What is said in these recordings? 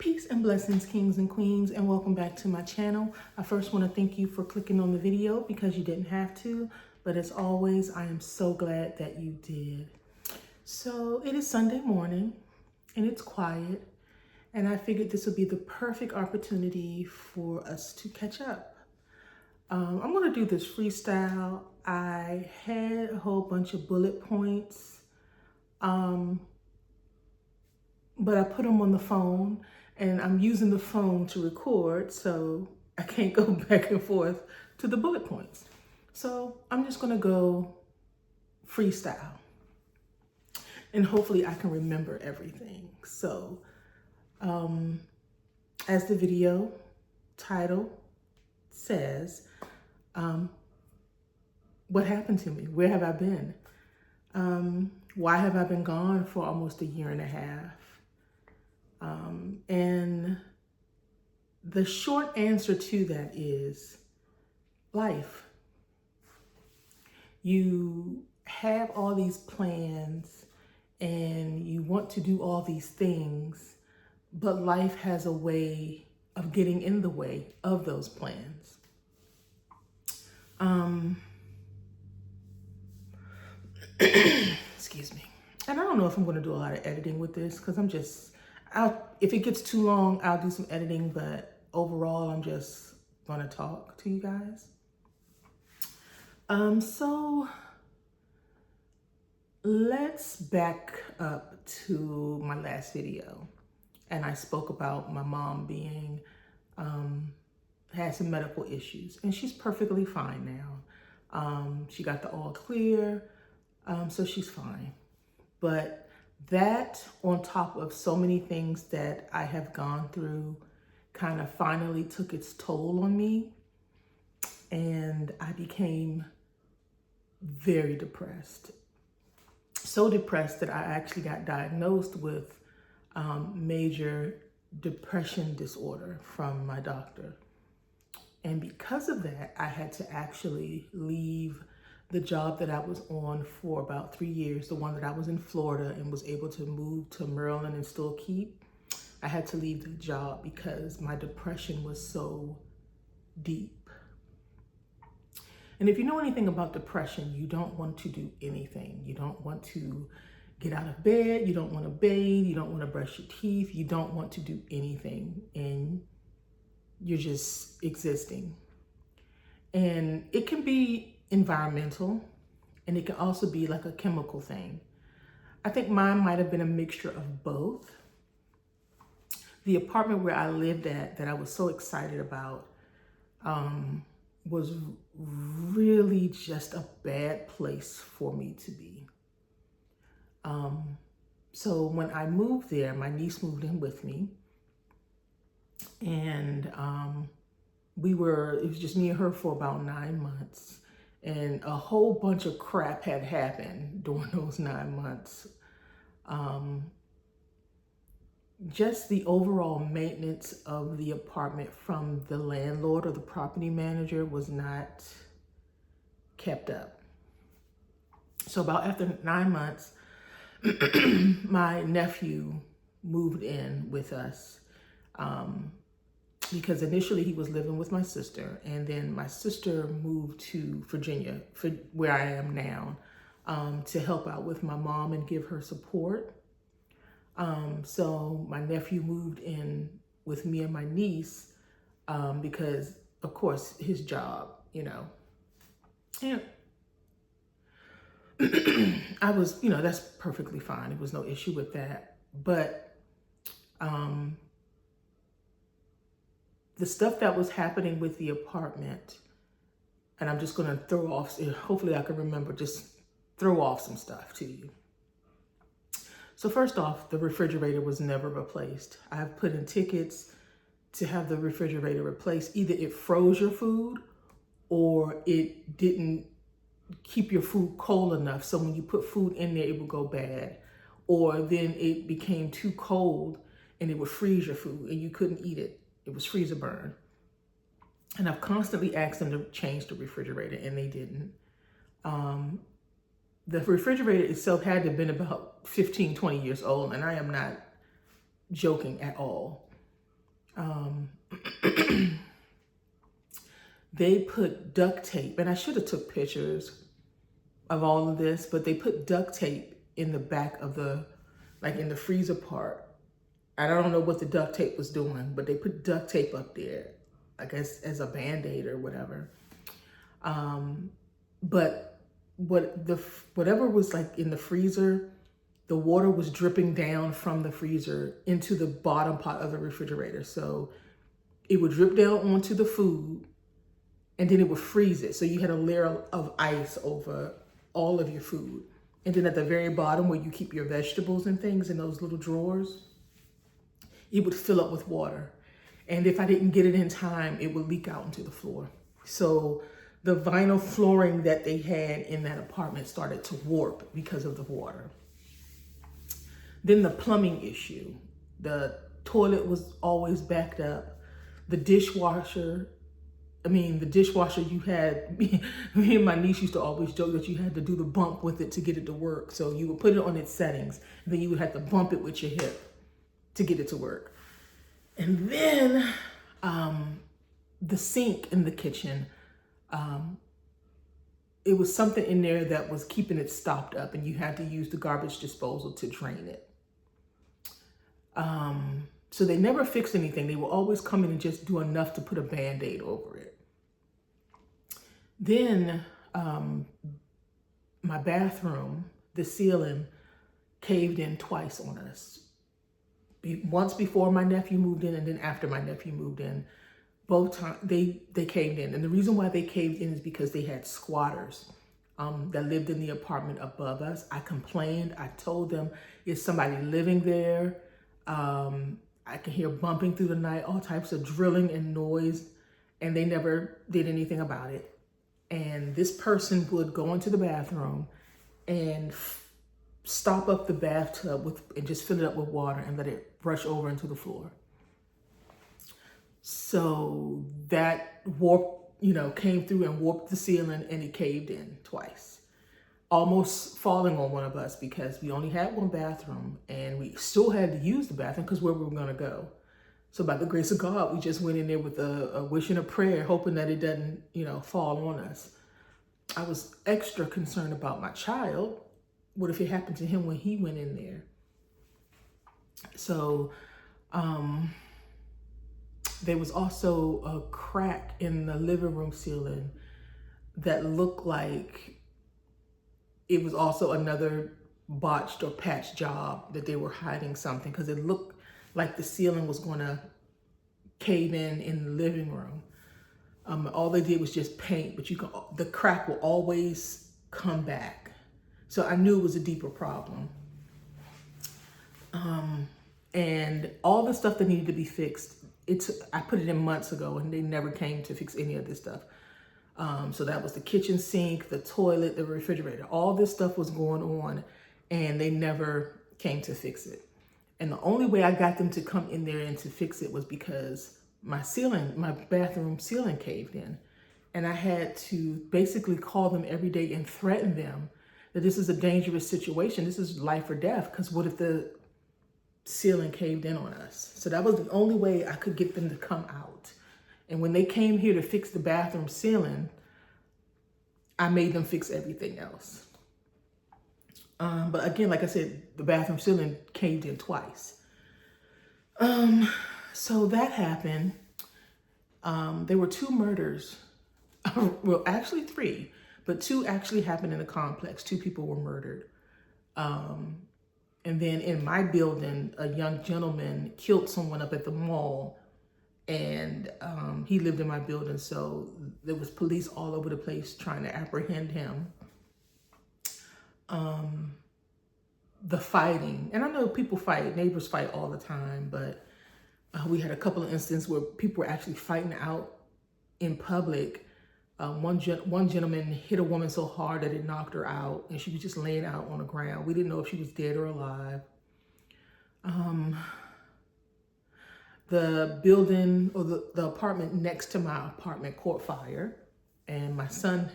Peace and blessings, kings and queens, and welcome back to my channel. I first want to thank you for clicking on the video because you didn't have to, but as always, I am so glad that you did. So it is Sunday morning and it's quiet, and I figured this would be the perfect opportunity for us to catch up. I'm going to do this freestyle. I had a whole bunch of bullet points, but I put them on the phone, and I'm using the phone to record, so I can't go back and forth to the bullet points. So I'm just gonna go freestyle, and hopefully I can remember everything. So as the video title says, what happened to me? Where have I been? Why have I been gone for almost a year and a half? And the short answer to that is life. You have all these plans and you want to do all these things, but life has a way of getting in the way of those plans. Excuse me. And I don't know if I'm going to do a lot of editing with this because if it gets too long, I'll do some editing, but overall, I'm just going to talk to you guys. So let's back up to my last video. And I spoke about my mom being, had some medical issues, and she's perfectly fine now. She got the all clear, so she's fine. But that, on top of so many things that I have gone through, kind of finally took its toll on me. And I became very depressed. So depressed that I actually got diagnosed with major depression disorder from my doctor. And because of that, I had to actually leave the job that I was on for about 3 years, the one that I was in Florida and was able to move to Maryland and still keep. I had to leave the job because my depression was so deep. And if you know anything about depression, you don't want to do anything. You don't want to get out of bed. You don't want to bathe. You don't want to brush your teeth. You don't want to do anything. And you're just existing. And it can be environmental, and it can also be like a chemical thing. I think mine might have been a mixture of both. The apartment where I lived at, that I was so excited about, was really just a bad place for me to be. So when I moved there, my niece moved in with me, and it was just me and her for about 9 months. And a whole bunch of crap had happened during those 9 months. Just the overall maintenance of the apartment from the landlord or the property manager was not kept up. So about after 9 months, my nephew moved in with us. Because initially he was living with my sister, and then my sister moved to Virginia, for where I am now, to help out with my mom and give her support. So my nephew moved in with me and my niece, because of course his job, and I was, that's perfectly fine. There was no issue with that. But, the stuff that was happening with the apartment, and I'm just going to throw off, hopefully I can remember, just throw off some stuff to you. So first off, the refrigerator was never replaced. I've put in tickets to have the refrigerator replaced. Either it froze your food or it didn't keep your food cold enough, so when you put food in there, it would go bad. Or then it became too cold and it would freeze your food and you couldn't eat it. It was freezer burn. And I've constantly asked them to change the refrigerator, and they didn't. The refrigerator itself had to have been about 15, 20 years old, and I am not joking at all. Um, they put duct tape, and I should have took pictures of all of this, but they put duct tape in the back of the, like in the freezer part. I don't know what the duct tape was doing, but they put duct tape up there, I guess as a Band-Aid or whatever. But whatever was like in the freezer, the water was dripping down from the freezer into the bottom part of the refrigerator. So it would drip down onto the food and then it would freeze it. So you had a layer of ice over all of your food. And then at the very bottom where you keep your vegetables and things in those little drawers, it would fill up with water. And if I didn't get it in time, it would leak out into the floor. So the vinyl flooring that they had in that apartment started to warp because of the water. Then the plumbing issue. The toilet was always backed up. The dishwasher you had, me and my niece used to always joke that you had to do the bump with it to get it to work. So you would put it on its settings, and then you would have to bump it with your hip to get it to work. And then the sink in the kitchen, it was something in there that was keeping it stopped up, and you had to use the garbage disposal to drain it. So they never fixed anything. They would always come in and just do enough to put a Band-Aid over it. Then my bathroom, the ceiling caved in twice on us. Once before my nephew moved in, and then after my nephew moved in. Both times they caved in. And the reason why they caved in is because they had squatters that lived in the apartment above us. I complained. I told them, is somebody living there? I can hear bumping through the night, all types of drilling and noise, and they never did anything about it. And this person would go into the bathroom and stop up the bathtub and just fill it up with water and let it rush over into the floor. So that came through and warped the ceiling, and it caved in twice, almost falling on one of us because we only had one bathroom and we still had to use the bathroom because where we were going to go. So by the grace of God, we just went in there with a wish and a prayer, hoping that it doesn't, fall on us. I was extra concerned about my child. What if it happened to him when he went in there? So there was also a crack in the living room ceiling that looked like it was also another botched or patched job, that they were hiding something, because it looked like the ceiling was going to cave in the living room. All they did was just paint, but the crack will always come back. So I knew it was a deeper problem. And all the stuff that needed to be fixed, I put it in months ago, and they never came to fix any of this stuff. So that was the kitchen sink, the toilet, the refrigerator. All this stuff was going on, and they never came to fix it. And the only way I got them to come in there and to fix it was because my bathroom ceiling caved in. And I had to basically call them every day and threaten them that this is a dangerous situation. This is life or death, because what if the ceiling caved in on us? So that was the only way I could get them to come out. And when they came here to fix the bathroom ceiling, I made them fix everything else. But again, like I said, the bathroom ceiling caved in twice. So that happened. There were 2 murders. Well, actually 3, but 2 actually happened in the complex. 2 people were murdered. And then in my building, a young gentleman killed someone up at the mall, and he lived in my building. So there was police all over the place trying to apprehend him. The fighting, and I know people fight, neighbors fight all the time, but we had a couple of instances where people were actually fighting out in public. One gentleman hit a woman so hard that it knocked her out, and she was just laying out on the ground. We didn't know if she was dead or alive. The building, or the apartment next to my apartment, caught fire, and my son,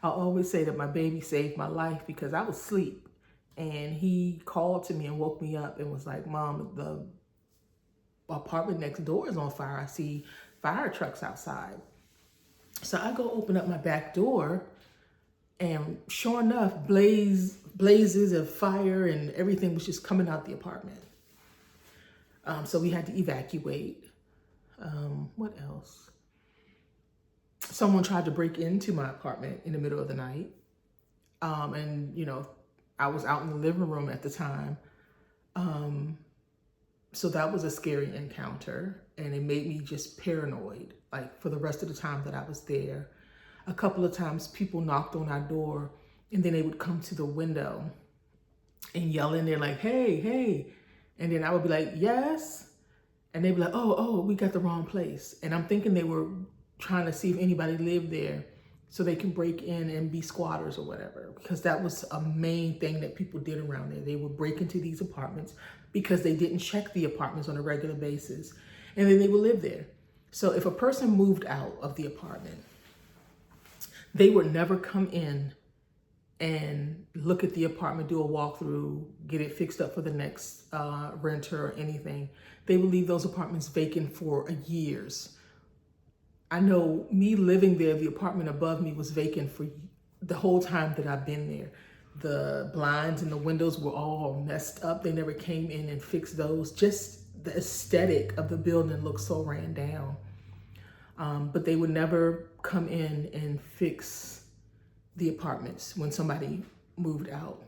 I always say that my baby saved my life, because I was asleep, and he called to me and woke me up and was like, "Mom, apartment next door is on fire. I see fire trucks outside. So I go open up my back door, and sure enough, blazes of fire and everything was just coming out the apartment. So we had to evacuate. What else? Someone tried to break into my apartment in the middle of the night. And, I was out in the living room at the time. So that was a scary encounter, and it made me just paranoid, like for the rest of the time that I was there. A couple of times people knocked on our door, and then they would come to the window and yell in there like, hey, hey. And then I would be like, yes. And they'd be like, oh, we got the wrong place. And I'm thinking they were trying to see if anybody lived there so they can break in and be squatters or whatever, because that was a main thing that people did around there. They would break into these apartments because they didn't check the apartments on a regular basis, and then they would live there. So if a person moved out of the apartment, they would never come in and look at the apartment, do a walkthrough, get it fixed up for the next renter or anything. They would leave those apartments vacant for years. I know me living there, the apartment above me was vacant for the whole time that I've been there. The blinds and the windows were all messed up. They never came in and fixed those. Just the aesthetic of the building looked so ran down. But they would never come in and fix the apartments when somebody moved out.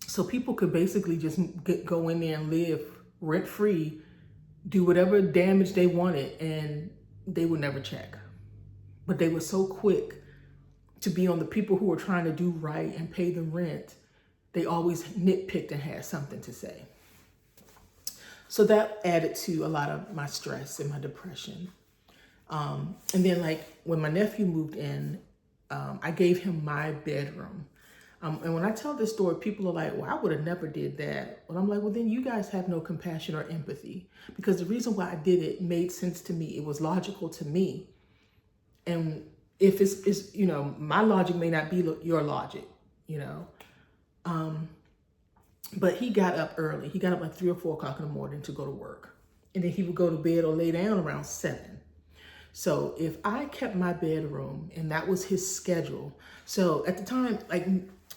So people could basically just go in there and live rent-free, do whatever damage they wanted, and they would never check. But they were so quick to be on the people who were trying to do right and pay the rent. They always nitpicked and had something to say. So that added to a lot of my stress and my depression. And then like when my nephew moved in, I gave him my bedroom. And when I tell this story, people are like, well, I would have never did that. Well, I'm like, well, then you guys have no compassion or empathy, because the reason why I did it made sense to me. It was logical to me. And if it's my logic may not be your logic, but he got up early. He got up like 3 or 4 o'clock in the morning to go to work. And then he would go to bed or lay down around 7. So if I kept my bedroom and that was his schedule. So at the time, like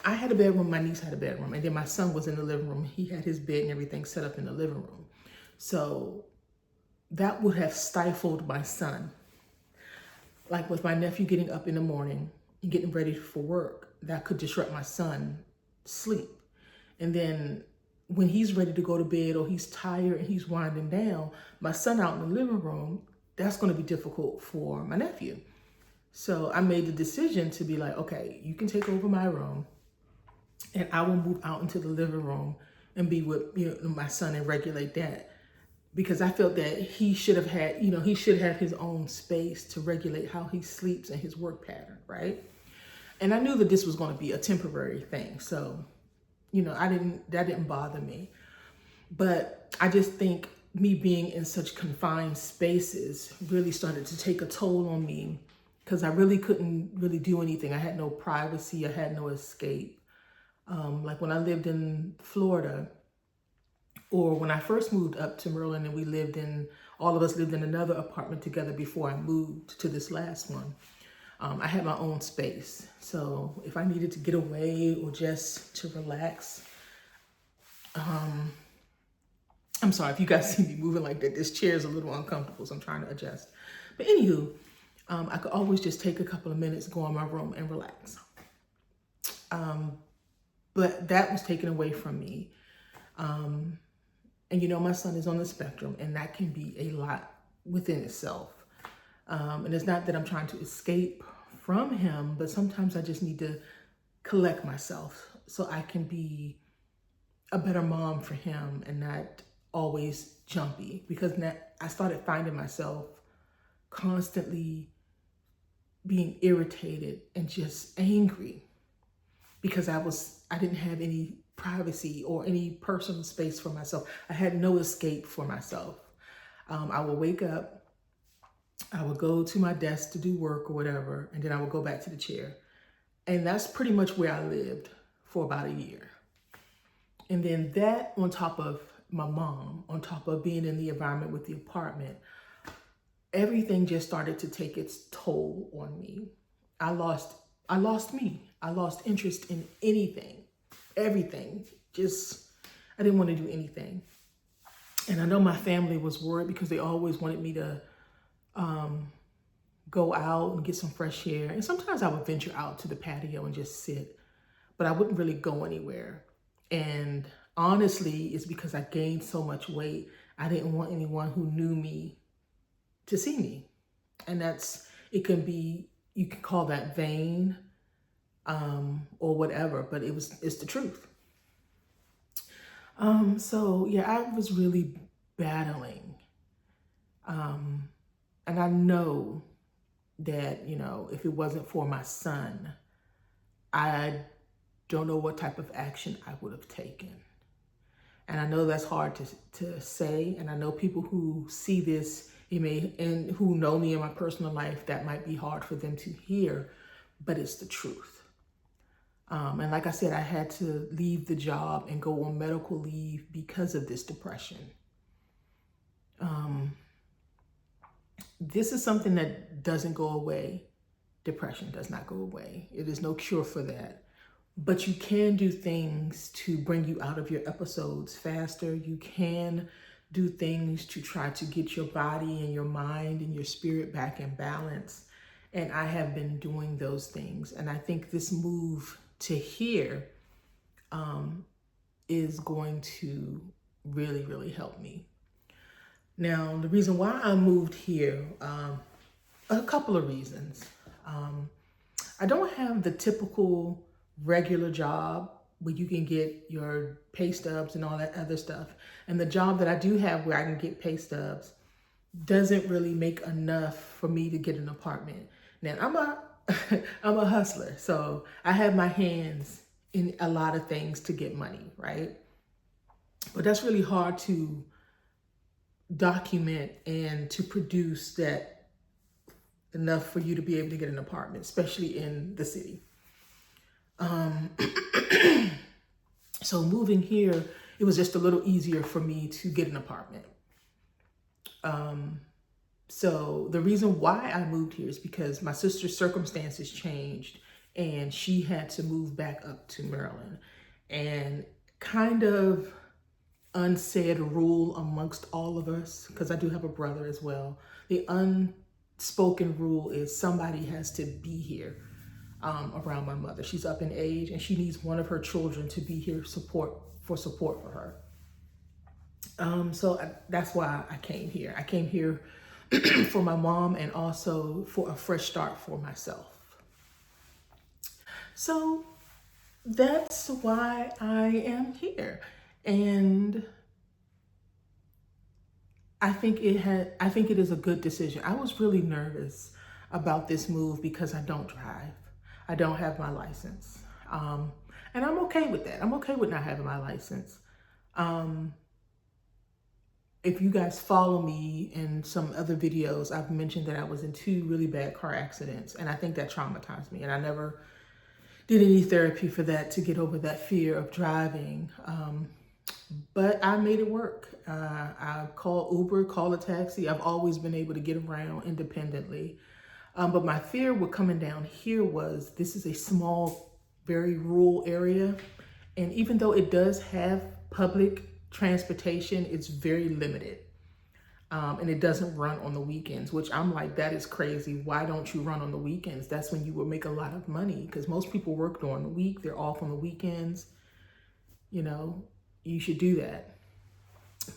I had a bedroom, my niece had a bedroom, and then my son was in the living room. He had his bed and everything set up in the living room. So that would have stifled my son. Like with my nephew getting up in the morning and getting ready for work, that could disrupt my son's sleep. And then when he's ready to go to bed or he's tired and he's winding down, my son out in the living room, that's going to be difficult for my nephew. So I made the decision to be like, okay, you can take over my room and I will move out into the living room and be with my son and regulate that. Because I felt that he should have had, he should have his own space to regulate how he sleeps and his work pattern, right? And I knew that this was going to be a temporary thing. So, that didn't bother me. But I just think me being in such confined spaces really started to take a toll on me, because I really couldn't really do anything. I had no privacy. I had no escape. Like when I lived in Florida, or when I first moved up to Maryland and all of us lived in another apartment together before I moved to this last one. I had my own space. So if I needed to get away or just to relax, I'm sorry if you guys see me moving like that. This chair is a little uncomfortable, so I'm trying to adjust. But anywho, I could always just take a couple of minutes, go in my room and relax. But that was taken away from me. And my son is on the spectrum, and that can be a lot within itself. And it's not that I'm trying to escape from him, but sometimes I just need to collect myself so I can be a better mom for him and not always jumpy. Because now I started finding myself constantly being irritated and just angry because I didn't have any privacy or any personal space for myself. I had no escape for myself. I would wake up, I would go to my desk to do work or whatever, and then I would go back to the chair. And that's pretty much where I lived for about a year. And then that on top of my mom, on top of being in the environment with the apartment, everything just started to take its toll on me. I lost me. I lost interest in anything, everything. I didn't want to do anything. And I know my family was worried because they always wanted me to go out and get some fresh air. And sometimes I would venture out to the patio and just sit, but I wouldn't really go anywhere. And honestly, it's because I gained so much weight. I didn't want anyone who knew me to see me. And it can be, you can call that vain or whatever, but it's the truth. So yeah, I was really battling. And I know that, if it wasn't for my son, I don't know what type of action I would have taken. And I know that's hard to say. And I know people who see this, and who know me in my personal life, that might be hard for them to hear, but it's the truth. And like I said, I had to leave the job and go on medical leave because of this depression. This is something that doesn't go away. Depression does not go away. It is no cure for that. But you can do things to bring you out of your episodes faster. You can do things to try to get your body and your mind and your spirit back in balance. And I have been doing those things. And I think this move to here is going to really, really help me. Now, the reason why I moved here, a couple of reasons. I don't have the typical regular job where you can get your pay stubs and all that other stuff. And the job that I do have where I can get pay stubs doesn't really make enough for me to get an apartment. Now, I'm a hustler, so I have my hands in a lot of things to get money, right? But that's really hard to document and to produce that enough for you to be able to get an apartment, especially in the city. So moving here, it was just a little easier for me to get an apartment. So the reason why I moved here is because my sister's circumstances changed and she had to move back up to Maryland. And kind of unsaid rule amongst all of us, because I do have a brother as well, the unspoken rule is somebody has to be here around my mother. She's up in age and she needs one of her children to be here for her. So that's why I came here. I came here for my mom and also for a fresh start for myself. So that's why I am here. And I think it is a good decision. I was really nervous about this move because I don't drive. I don't have my license. And I'm okay with that. I'm okay with not having my license. If you guys follow me in some other videos, I've mentioned that I was in 2 really bad car accidents, and I think that traumatized me. And I never did any therapy for that to get over that fear of driving. But I made it work. I called Uber, called a taxi. I've always been able to get around independently. But my fear with coming down here was this is a small, very rural area. And even though it does have public transportation, it's very limited. And it doesn't run on the weekends, which I'm like, that is crazy. Why don't you run on the weekends? That's when you will make a lot of money, because most people work during the week. They're off on the weekends. You should do that.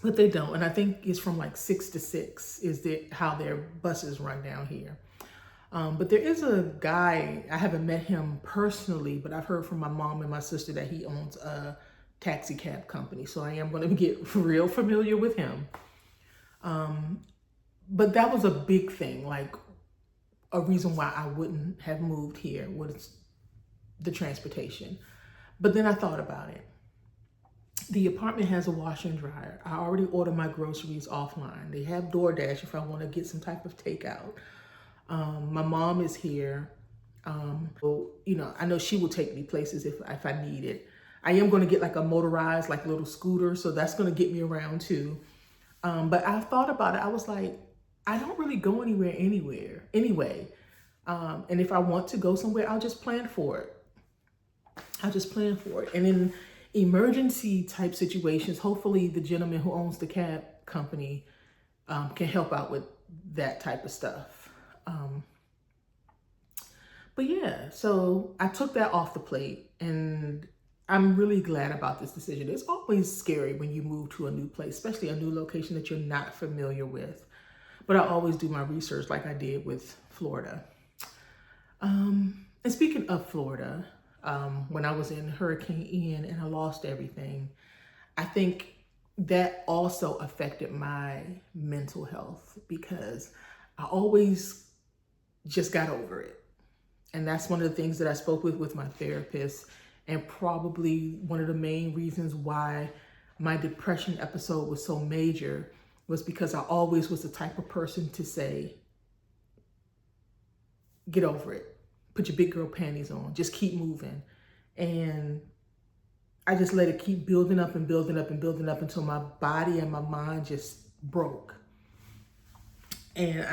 But they don't. And I think it's from like 6 to 6 is how their buses run down here. But there is a guy, I haven't met him personally, but I've heard from my mom and my sister that he owns a taxi cab company. So I am going to get real familiar with him. But that was a big thing, like a reason why I wouldn't have moved here was the transportation. But then I thought about it. The apartment has a washer and dryer. I already order my groceries offline. They have DoorDash if I want to get some type of takeout. My mom is here. I know she will take me places if I need it. I am going to get like a motorized, like little scooter. So that's going to get me around too. But I thought about it. I was like, I don't really go anywhere anyway. And if I want to go somewhere, I'll just plan for it. And in emergency type situations, hopefully the gentleman who owns the cab company can help out with that type of stuff. But yeah, so I took that off the plate, and I'm really glad about this decision. It's always scary when you move to a new place, especially a new location that you're not familiar with. But I always do my research like I did with Florida. And speaking of Florida, when I was in Hurricane Ian and I lost everything, I think that also affected my mental health because I always just got over it. And that's one of the things that I spoke with my therapist, and probably one of the main reasons why my depression episode was so major was because I always was the type of person to say, get over it. Put your big girl panties on. Just keep moving. And I just let it keep building up and building up and building up until my body and my mind just broke. And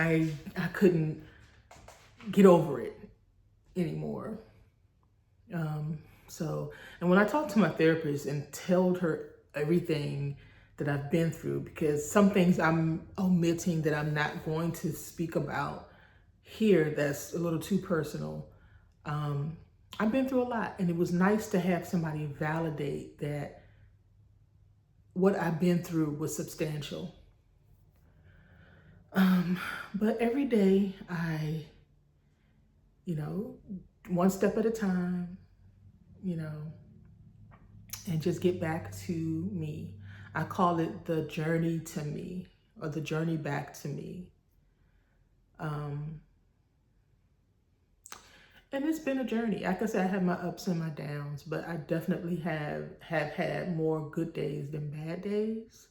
I couldn't get over it anymore. And when I talked to my therapist and told her everything that I've been through, because some things I'm omitting that I'm not going to speak about here, that's a little too personal. I've been through a lot, and it was nice to have somebody validate that what I've been through was substantial. But every day I, one step at a time, and just get back to me. I call it the journey to me, or the journey back to me. And it's been a journey. Like I said, I have my ups and my downs, but I definitely have had more good days than bad days.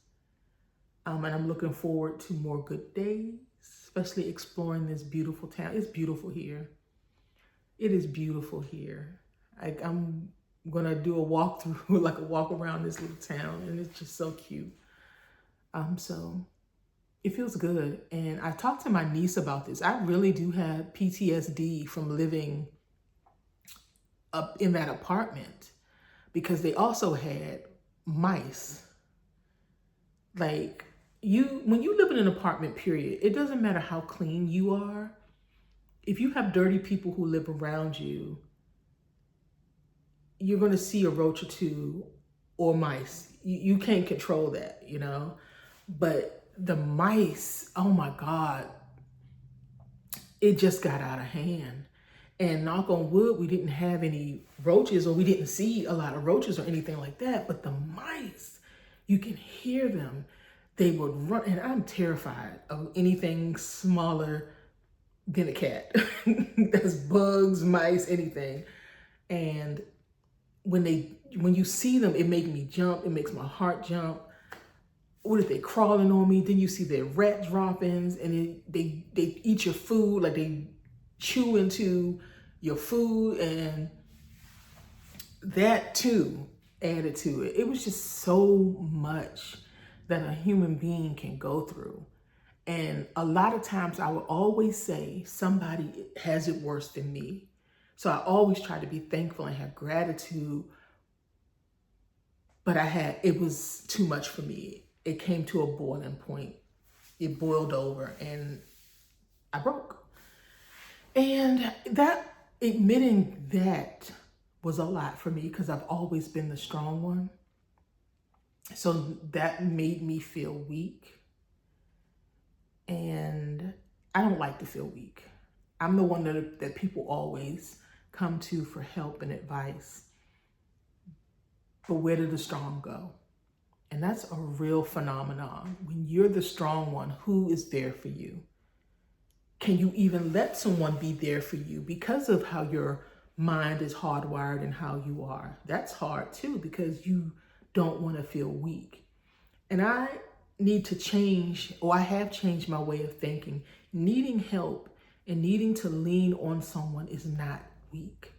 And I'm looking forward to more good days, especially exploring this beautiful town. It's beautiful here. It is beautiful here. I'm gonna do a walkthrough, like a walk around this little town, and it's just so cute. So it feels good. And I talked to my niece about this. I really do have PTSD from living up in that apartment because they also had mice. Like, when you live in an apartment, period, it doesn't matter how clean you are. If you have dirty people who live around you, you're going to see a roach or two or mice. You can't control that, But the mice, oh my God, it just got out of hand. And knock on wood, we didn't have any roaches, or we didn't see a lot of roaches or anything like that. But the mice, you can hear them. They would run, and I'm terrified of anything smaller than a cat. That's bugs, mice, anything. And when you see them, it makes me jump. It makes my heart jump. What if they crawling on me? Then you see their rat droppings, and they eat your food, like they chew into your food, and that too added to it. It was just so much that a human being can go through. And a lot of times I will always say somebody has it worse than me. So I always try to be thankful and have gratitude. But it was too much for me. It came to a boiling point. It boiled over and I broke. And admitting that was a lot for me because I've always been the strong one. So that made me feel weak. And I don't like to feel weak. I'm the one that people always come to for help and advice. But where do the strong go? And that's a real phenomenon. When you're the strong one, who is there for you? Can you even let someone be there for you because of how your mind is hardwired and how you are? That's hard too, because you don't want to feel weak. And I need to change, or I have changed my way of thinking. Needing help and needing to lean on someone is not weak.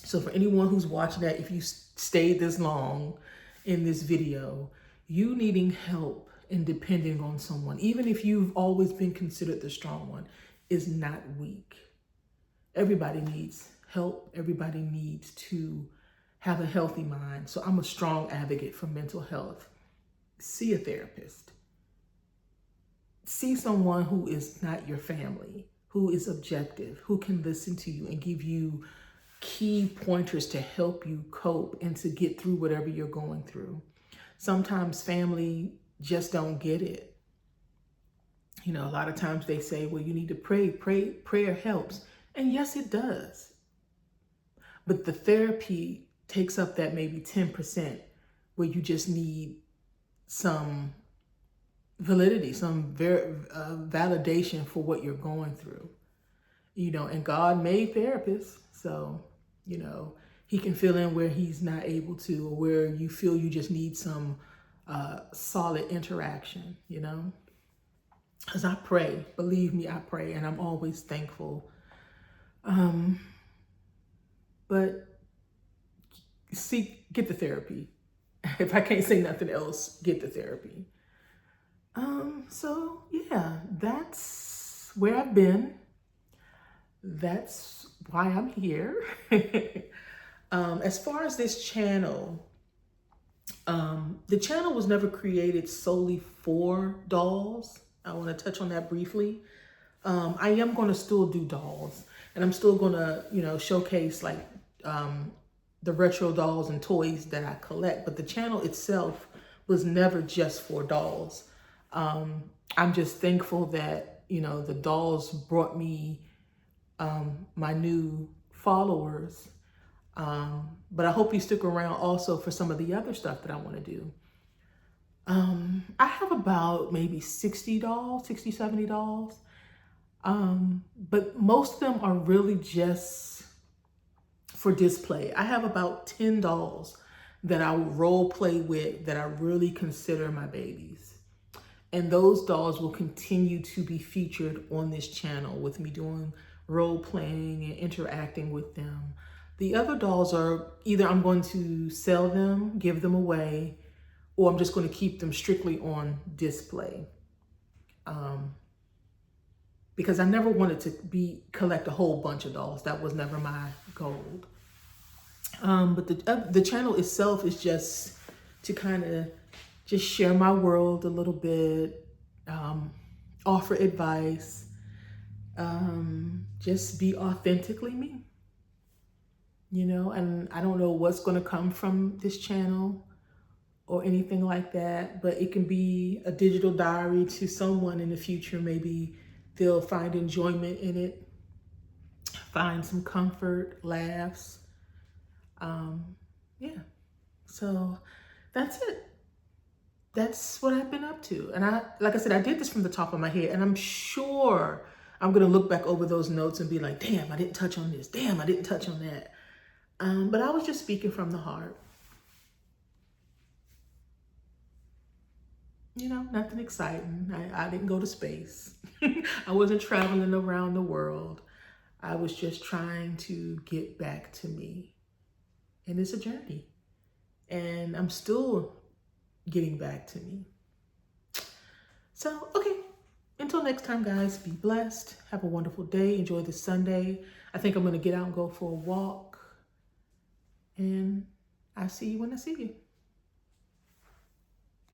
So for anyone who's watching that, if you stayed this long in this video, you needing help and depending on someone, even if you've always been considered the strong one, is not weak. Everybody needs help. Everybody needs to have a healthy mind. So I'm a strong advocate for mental health. See a therapist. See someone who is not your family, who is objective, who can listen to you and give you key pointers to help you cope and to get through whatever you're going through. Sometimes family just don't get it. You know, a lot of times they say, well, you need to pray. Prayer helps. And yes, it does. But the therapy takes up that maybe 10% where you just need some validity, some validation for what you're going through. You know, and God made therapists. So, you know, he can fill in where he's not able to, or where you feel you just need some solid interaction, you know. Because I pray, believe me, I pray, and I'm always thankful. But get the therapy. If I can't say nothing else, get the therapy. So yeah, that's where I've been. That's why I'm here. As far as this channel, the channel was never created solely for dolls. I want to touch on that briefly. I am going to still do dolls, and I'm still going to, you know, showcase like the retro dolls and toys that I collect. But the channel itself was never just for dolls. I'm just thankful that, you know, the dolls brought me my new followers. But I hope you stick around also for some of the other stuff that I want to do. I have about maybe 60 dolls, 60, 70 dolls. But most of them are really just for display. I have about 10 dolls that I role play with that I really consider my babies. And those dolls will continue to be featured on this channel with me doing role playing and interacting with them. The other dolls are either I'm going to sell them, give them away, or I'm just going to keep them strictly on display. Because I never wanted to collect a whole bunch of dolls. That was never my goal. But the channel itself is just to kind of just share my world a little bit, offer advice, just be authentically me, you know. And I don't know what's going to come from this channel or anything like that, but it can be a digital diary to someone in the future. Maybe they'll find enjoyment in it, find some comfort, laughs. Yeah, so that's it. That's what I've been up to. And like I said, I did this from the top of my head, and I'm sure I'm going to look back over those notes and be like, damn, I didn't touch on this. Damn, I didn't touch on that. But I was just speaking from the heart. You know, nothing exciting. I didn't go to space. I wasn't traveling around the world. I was just trying to get back to me. And it's a journey. And I'm still getting back to me. So, okay. Until next time, guys, be blessed. Have a wonderful day. Enjoy this Sunday. I think I'm going to get out and go for a walk. And I'll see you when I see you.